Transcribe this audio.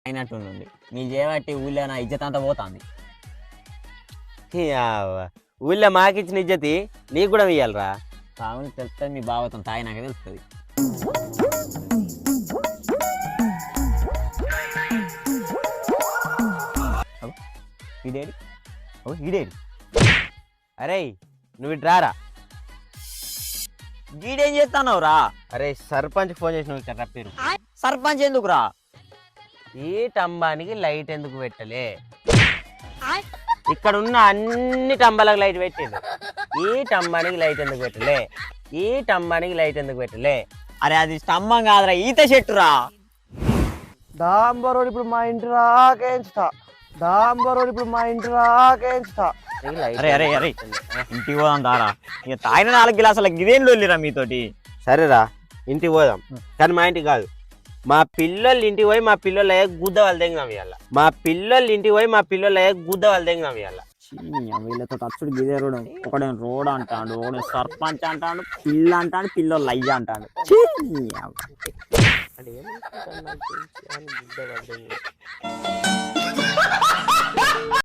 అయినట్టుండి మీరు చేయబట్టి ఊళ్ళో నా ఇజ్జత్ అంతా పోతుంది. ఊళ్ళో మాకిచ్చిన ఇజ్జతి నీకు కూడా ఇయ్యాలరా. తాగుని తెలుస్తుంది, మీ భాగవతం తాగినాక తెలుస్తుంది. ఈడేడి ఈడేడి అరే నువ్వు ఇటు రారా. గీడేం చేస్తున్నావు రా? అరే సర్పంచ్ ఫోన్ చేసి నువ్వు ఇక్కడ పేరు. సర్పంచ్ ఎందుకు రా? ఈ టంబానికి లైట్ ఎందుకు పెట్టలే? ఇక్కడ ఉన్న అన్ని టంబాలకు లైట్ పెట్టిండు. ఈ టంబానికి లైట్ ఎందుకు పెట్టలే? ఈ టంబానికి లైట్ ఎందుకు పెట్టలే? అరే అది స్తంభం కాదురా, ఈత చెట్టురా. దాంబరోడు ఇప్పుడు మా ఇంటి రాకేంచుతా. దాంబరోడు ఇప్పుడు మా ఇంటి రాకేంచుతా. అరే అరే అరే ఇంటికి పోదాం దారా. ఇక తాగిన 4 గిలాసుల గిదేం లొల్లిరా మీతోటి. సరేరా ఇంటికి పోదాం, కానీ మా ఇంటికి కాదు. మా పిల్లలు ఇంటికి పోయి మా పిల్లలు గుద్ద వాళ్ళు తెంగాం ఇవాళ. మా పిల్లలు ఇంటికి పోయి మా పిల్లలు గుద్ద వాళ్ళు తెంగాం ఇవాళ. వీళ్ళతో ఖర్చుడు గిదే రోడ్. ఒకడేం రోడ్ అంటాడు, ఒకడే సర్పంచ్ అంటాడు, పిల్ల అంటాడు, పిల్లలు అయ్య అంటాడు.